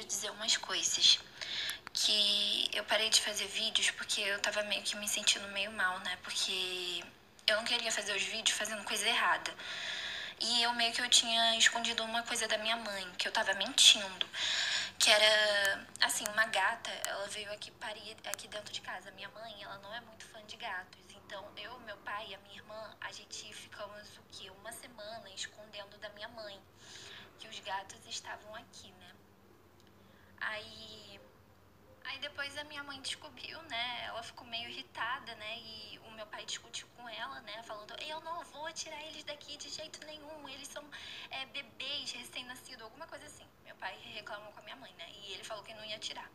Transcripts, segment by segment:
dizer umas coisas. Que eu parei de fazer vídeos porque eu tava meio que me sentindo meio mal, né? Porque eu não queria fazer os vídeos fazendo coisa errada. E eu tinha escondido uma coisa da minha mãe, que eu tava mentindo. Que era, assim, uma gata, ela veio aqui parir aqui dentro de casa. Minha mãe, ela não é muito fã de gatos. Então, eu, meu pai e a minha irmã, a gente ficamos, o quê? Uma semana escondendo da minha mãe que os gatos estavam aqui, né? Aí depois a minha mãe descobriu, né? Ela ficou meio irritada, né? E o meu pai discutiu com ela, né? Falando, eu não vou tirar eles daqui de jeito nenhum. Eles são bebês, recém-nascidos, alguma coisa assim. Meu pai reclamou com a minha mãe, né? E ele falou que não ia tirar.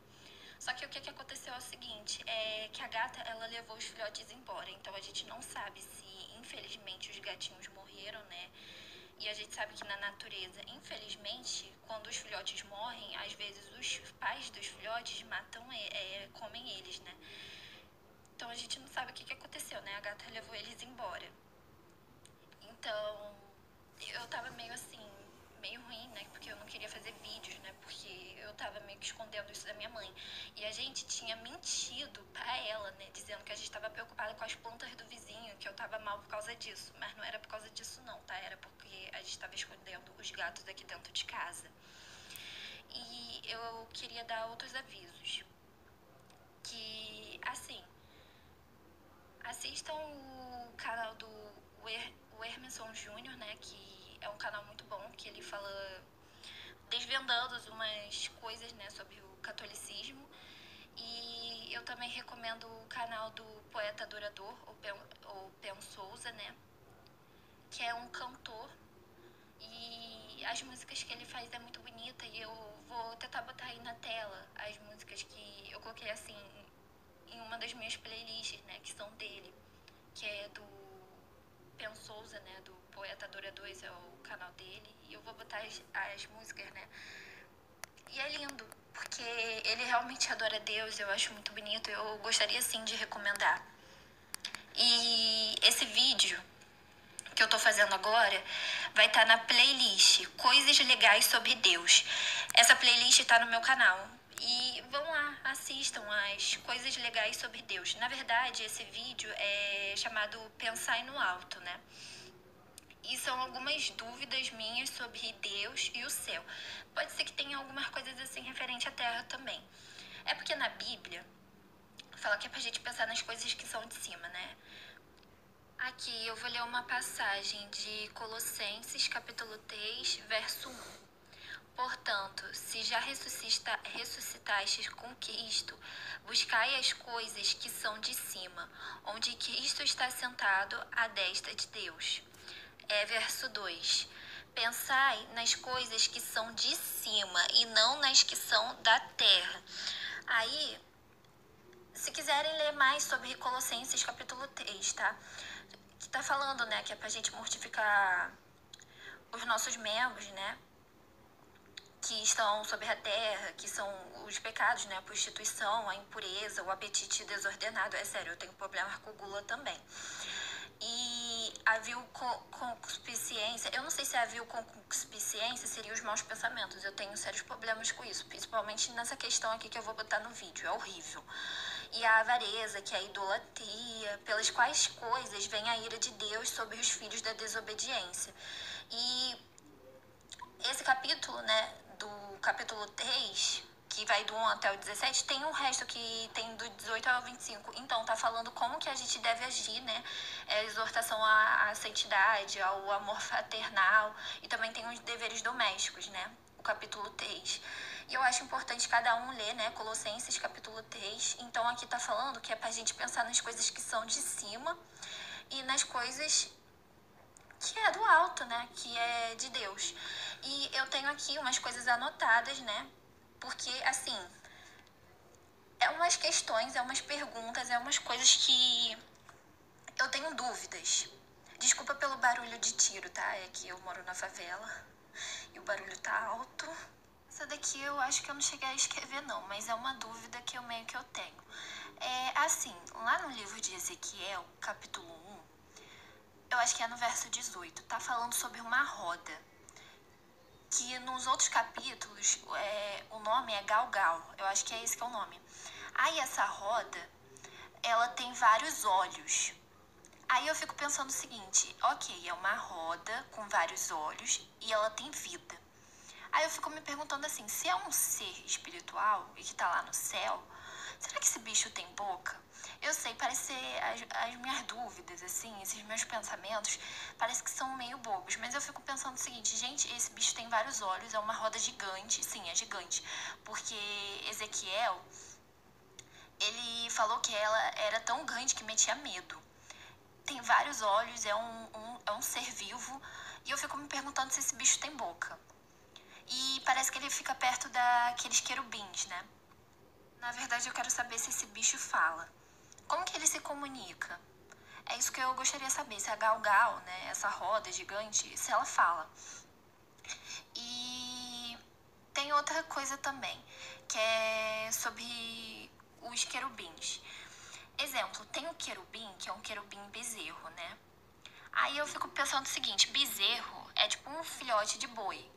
Só que o que aconteceu é o seguinte, é que a gata, ela levou os filhotes embora. Então a gente não sabe se, infelizmente, os gatinhos morreram, né? E a gente sabe que na natureza, infelizmente, quando os filhotes morrem, às vezes os pais dos filhotes matam, comem eles, né? Então a gente não sabe o que aconteceu, né? A gata levou eles embora. Então, eu tava meio assim, meio ruim, né? Porque eu não queria fazer vídeos, né? Porque eu tava meio que escondendo isso da minha mãe. E a gente tinha mentido pra ela, né? Dizendo que a gente tava preocupada com as plantas do vizinho, que eu tava mal por causa disso. Mas não era por causa disso não, tá? Era porque a gente tava escondendo os gatos aqui dentro de casa. E eu queria dar outros avisos. Que, assim, assistam o canal do Emerson Júnior, né? Que é um canal muito bom, que ele fala desvendando umas coisas, né, sobre o catolicismo. E eu também recomendo o canal do Poeta Adorador, o Pen Souza, né, que é um cantor. E as músicas que ele faz é muito bonita e eu vou tentar botar aí na tela as músicas que eu coloquei assim em uma das minhas playlists, né, que são dele, que é do Pen Souza, né, do Poeta Adorador, esse é o canal dele. E eu vou botar as músicas, né. E é lindo, porque ele realmente adora Deus, eu acho muito bonito, eu gostaria sim de recomendar. E esse vídeo que eu tô fazendo agora vai estar na playlist Coisas Legais sobre Deus. Essa playlist tá no meu canal. E vão lá, assistam as coisas legais sobre Deus. Na verdade, esse vídeo é chamado Pensar no Alto, né? E são algumas dúvidas minhas sobre Deus e o céu. Pode ser que tenha algumas coisas assim referente à Terra também. É porque na Bíblia fala que é pra gente pensar nas coisas que são de cima, né? Aqui eu vou ler uma passagem de Colossenses, capítulo 3, verso 1. Portanto, se já ressuscitastes com Cristo, buscai as coisas que são de cima, onde Cristo está sentado à destra de Deus. Verso 2. Pensai nas coisas que são de cima e não nas que são da terra. Aí, se quiserem ler mais sobre Colossenses capítulo 3, tá? Que tá falando, né, que é pra gente mortificar os nossos membros, né, que estão sobre a terra, que são os pecados, né, a prostituição, a impureza, o apetite desordenado. É sério, eu tenho problema com gula também. E a concupiscência, eu não sei se a concupiscência seria os maus pensamentos, eu tenho sérios problemas com isso, principalmente nessa questão aqui que eu vou botar no vídeo, é horrível. E a avareza, que é a idolatria, pelas quais coisas vem a ira de Deus sobre os filhos da desobediência. E esse capítulo, né, do capítulo 3, que vai do 1 até o 17, tem um resto que tem do 18 ao 25. Então, tá falando como que a gente deve agir, né? Exortação à santidade, ao amor fraternal. E também tem os deveres domésticos, né? O capítulo 3. E eu acho importante cada um ler, né? Colossenses, capítulo 3. Então, aqui tá falando que é pra gente pensar nas coisas que são de cima e nas coisas que é do alto, né? Que é de Deus. E eu tenho aqui umas coisas anotadas, né? Porque, assim, é umas questões, é umas perguntas, é umas coisas que eu tenho dúvidas. Desculpa pelo barulho de tiro, tá? É que eu moro na favela e o barulho tá alto. Essa daqui eu acho que eu não cheguei a escrever não, mas é uma dúvida que eu meio que eu tenho. Assim, lá no livro de Ezequiel, capítulo 1, eu acho que é no verso 18, tá falando sobre uma roda. que nos outros capítulos o nome é Galgal. Eu acho que é esse que é o nome. Aí essa roda, ela tem vários olhos. Aí eu fico pensando o seguinte, ok, é uma roda com vários olhos e ela tem vida. Aí eu fico me perguntando assim, se é um ser espiritual e que tá lá no céu, será que esse bicho tem boca? Eu sei, parece ser as minhas dúvidas, assim, esses meus pensamentos, parece que são meio bobos. Mas eu fico pensando o seguinte, gente, esse bicho tem vários olhos, é uma roda gigante, sim, é gigante. Porque Ezequiel, ele falou que ela era tão grande que metia medo. Tem vários olhos, é um ser vivo, e eu fico me perguntando se esse bicho tem boca. E parece que ele fica perto daqueles querubins, né? Na verdade, eu quero saber se esse bicho fala. Como que ele se comunica? É isso que eu gostaria de saber. Se a Galgal, né, essa roda gigante, se ela fala. E tem outra coisa também, que é sobre os querubins. Exemplo, tem o querubim, que é um querubim bezerro, né? Aí eu fico pensando o seguinte, bezerro é tipo um filhote de boi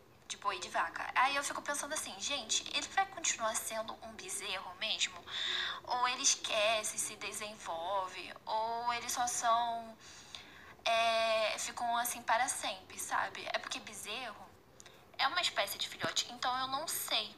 de vaca. Aí eu fico pensando assim, gente, ele vai continuar sendo um bezerro mesmo? Ou ele esquece, se desenvolve, ou eles só são, ficam assim para sempre, sabe? É porque bezerro é uma espécie de filhote, então eu não sei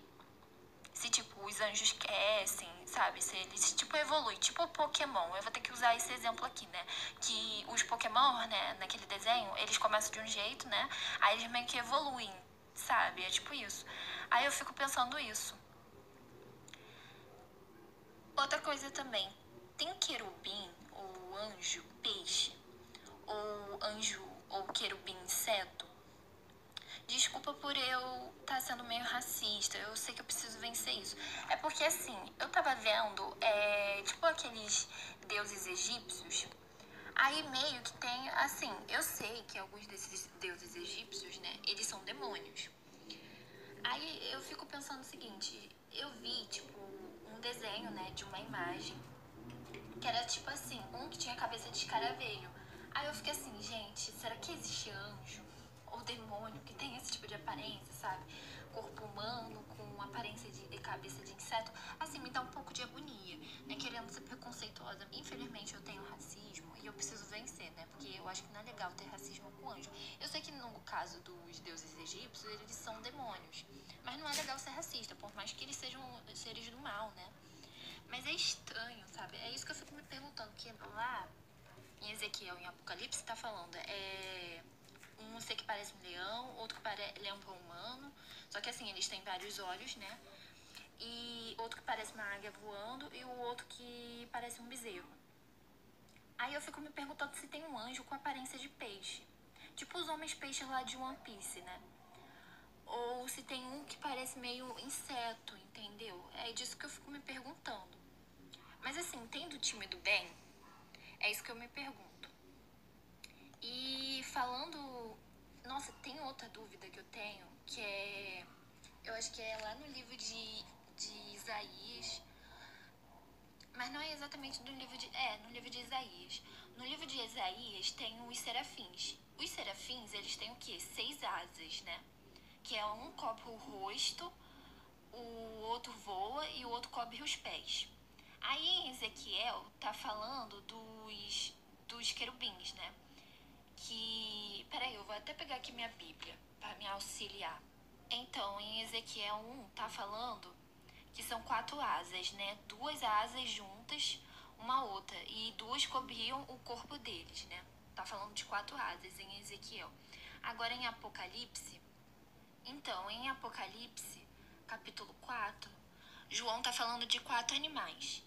se, tipo, os anjos esquecem, sabe? Se eles, tipo, evoluem. Tipo o Pokémon. Eu vou ter que usar esse exemplo aqui, né? Que os Pokémon, né, naquele desenho, eles começam de um jeito, né? Aí eles meio que evoluem, sabe? É tipo isso. Aí eu fico pensando isso. Outra coisa também. Tem querubim, ou anjo, peixe, ou anjo, ou querubim, inseto. Desculpa por eu estar sendo meio racista, eu sei que eu preciso vencer isso. É porque assim, eu tava vendo, tipo aqueles deuses egípcios. Aí meio que tem, assim, eu sei que alguns desses deuses egípcios, né, eles são demônios. Aí eu fico pensando o seguinte, eu vi, tipo, um desenho, né, de uma imagem, que era tipo assim, um que tinha cabeça de escaravelho. Aí eu fiquei assim, gente, será que existe anjo ou demônio que tem esse tipo de aparência, sabe? Corpo humano com aparência de cabeça de inseto. Assim, me dá um pouco de agonia, né? Querendo ser preconceituosa. Infelizmente eu tenho racismo e eu preciso vencer, né? Porque eu acho que não é legal ter racismo com anjo. Eu sei que no caso dos deuses egípcios, eles são demônios. Mas não é legal ser racista, por mais que eles sejam seres do mal, né? Mas é estranho, sabe? É isso que eu fico me perguntando, que lá em Ezequiel, em Apocalipse, tá falando, um ser que parece um leão, outro que parece leão para humano, só que assim, eles têm vários olhos, né? E outro que parece uma águia voando e o outro que parece um bezerro. Aí eu fico me perguntando se tem um anjo com aparência de peixe. Tipo os homens peixes lá de One Piece, né? Ou se tem um que parece meio inseto, entendeu? É disso que eu fico me perguntando. Mas assim, tem do time do bem? É isso que eu me pergunto. E falando. Nossa, tem outra dúvida que eu tenho, que é. Eu acho que é lá no livro de Isaías. Mas não é exatamente no livro de. No livro de Isaías. No livro de Isaías tem os serafins. Os serafins, eles têm o quê? 6 asas, né? Que é um cobre o rosto, o outro voa e o outro cobre os pés. Aí em Ezequiel tá falando dos querubins, né? Que. Peraí, eu vou até pegar aqui minha Bíblia para me auxiliar. Então, em Ezequiel 1 tá falando que são 4 asas, né? 2 asas juntas, uma outra, e 2 cobriam o corpo deles, né? Tá falando de 4 asas em Ezequiel. Agora em Apocalipse, então, em Apocalipse, capítulo 4, João tá falando de 4 animais.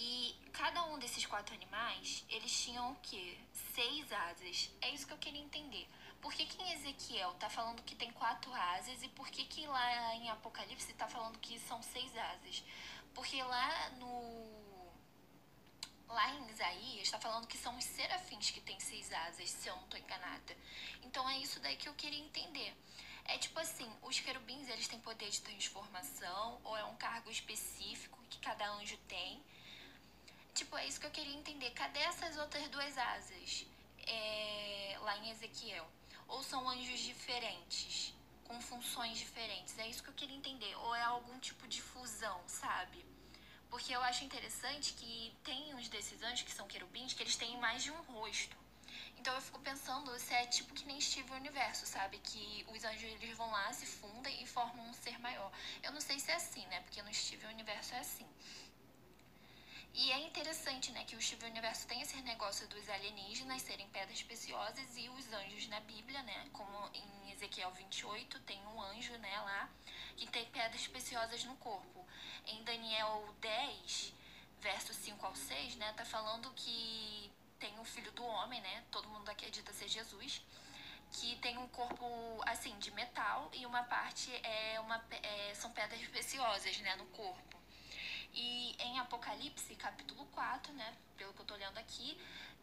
E cada um desses 4 animais, eles tinham o quê? 6 asas. É isso que eu queria entender. Por que em Ezequiel tá falando que tem 4 asas e por que lá em Apocalipse tá falando que são 6 asas? Porque lá em Isaías está falando que são os serafins que têm 6 asas, se eu não tô enganada. Então é isso daí que eu queria entender. É tipo assim, os querubins, eles têm poder de transformação ou é um cargo específico que cada anjo tem? Tipo, é isso que eu queria entender. Cadê essas outras 2 asas lá em Ezequiel? Ou são anjos diferentes, com funções diferentes? É isso que eu queria entender. Ou é algum tipo de fusão, sabe? Porque eu acho interessante que tem uns desses anjos que são querubins que eles têm mais de um rosto. Então eu fico pensando se é tipo que nem Steven Universo, sabe? Que os anjos eles vão lá, se fundem e formam um ser maior. Eu não sei se é assim, né? Porque no Steven Universo é assim. E é interessante, né, que o Steven Universo tem esse negócio dos alienígenas serem pedras preciosas e os anjos na Bíblia, né, como em Ezequiel 28 tem um anjo, né, lá, que tem pedras preciosas no corpo. Em Daniel 10, versos 5 ao 6, né, tá falando que tem o Filho do Homem, né, todo mundo acredita ser Jesus, que tem um corpo, assim, de metal e uma parte são pedras preciosas, né, no corpo. E em Apocalipse, capítulo 4, né, pelo que eu tô lendo aqui,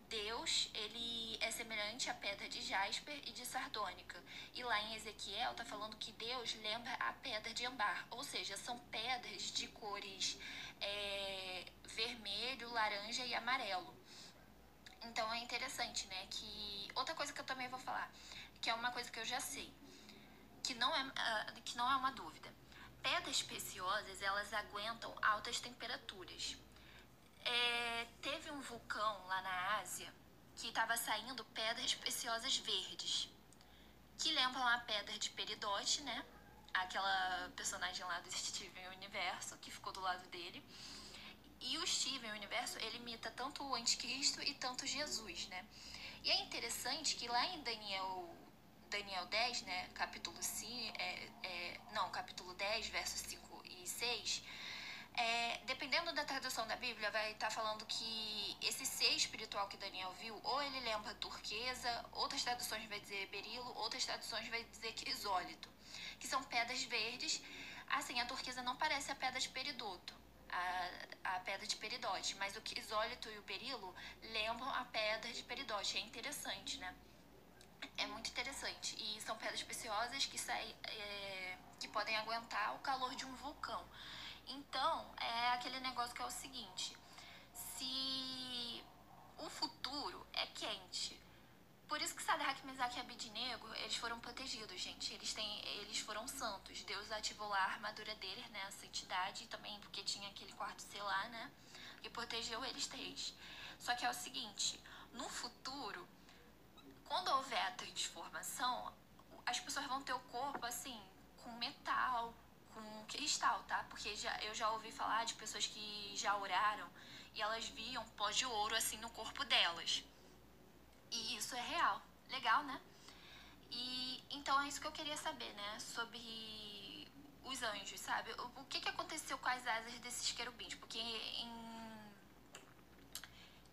Deus, ele é semelhante à pedra de jasper e de sardônica. E lá em Ezequiel tá falando que Deus lembra a pedra de ambar, ou seja, são pedras de cores vermelho, laranja e amarelo. Então é interessante, né, que... Outra coisa que eu também vou falar, que é uma coisa que eu já sei, que não é uma dúvida. Pedras preciosas, elas aguentam altas temperaturas. Teve um vulcão lá na Ásia que estava saindo pedras preciosas verdes, que lembram a pedra de Peridote, né? Aquela personagem lá do Steven Universo, que ficou do lado dele. E o Steven Universo, ele imita tanto o Anticristo e tanto Jesus, né? E é interessante que lá em Daniel 10, né, capítulo 10, versos 5 e 6, dependendo da tradução da Bíblia, vai estar falando que esse ser espiritual que Daniel viu, ou ele lembra turquesa, outras traduções vai dizer berilo, outras traduções vai dizer crisólito, que são pedras verdes. Assim, a turquesa não parece a pedra de peridoto, a pedra de peridote, mas o crisólito e o berilo lembram a pedra de peridote. É interessante, né? É muito interessante. E são pedras preciosas que podem aguentar o calor de um vulcão. Então, é aquele negócio que é o seguinte: se o futuro é quente, por isso que Sadraque, Mesaque e Abednego, eles foram protegidos, gente. Eles foram santos. Deus ativou lá a armadura deles, né, a santidade, e também porque tinha aquele quarto selar, né, que protegeu eles três. Só que é o seguinte: no futuro, quando houver a transformação, as pessoas vão ter o corpo, assim, com metal, com cristal, tá? Porque eu já ouvi falar de pessoas que já oraram e elas viam pó de ouro, assim, no corpo delas. E isso é real. Legal, né? E então é isso que eu queria saber, né? Sobre os anjos, sabe? O que aconteceu com as asas desses querubins? Porque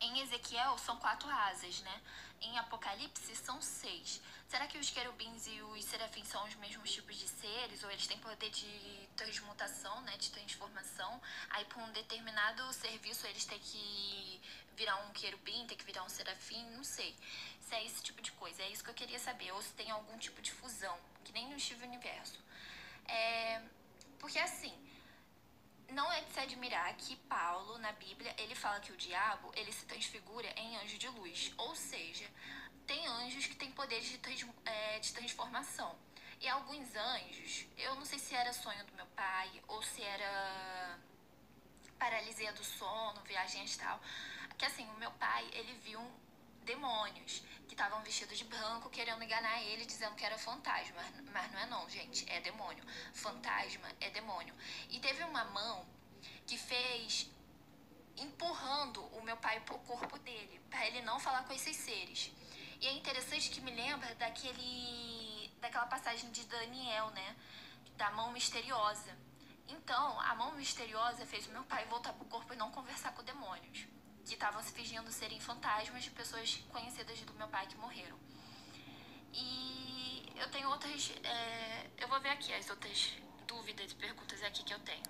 em Ezequiel são 4 asas, né? Em Apocalipse são 6. Será que os querubins e os serafins são os mesmos tipos de seres? Ou eles têm poder de transmutação, né? De transformação? Aí, por um determinado serviço, eles têm que virar um querubim, tem que virar um serafim? Não sei. Se é esse tipo de coisa. É isso que eu queria saber. Ou se tem algum tipo de fusão, que nem no Steven Universo. Porque assim... Não é de se admirar que Paulo, na Bíblia, ele fala que o diabo, ele se transfigura em anjo de luz. Ou seja, tem anjos que têm poderes de transformação. E alguns anjos, eu não sei se era sonho do meu pai, ou se era paralisia do sono, viagem astral. Que assim, o meu pai, ele viu demônios que estavam vestidos de branco querendo enganar ele, dizendo que era fantasma. Mas não é não, gente, é demônio. Fantasma é demônio. E teve uma mão que fez empurrando o meu pai pro corpo dele, para ele não falar com esses seres. E é interessante que me lembra daquela passagem de Daniel, né, da mão misteriosa. Então, a mão misteriosa fez o meu pai voltar pro corpo e não conversar com demônios que estavam se fingindo serem fantasmas de pessoas conhecidas do meu pai que morreram. E eu tenho outras... eu vou ver aqui as outras dúvidas e perguntas aqui que eu tenho.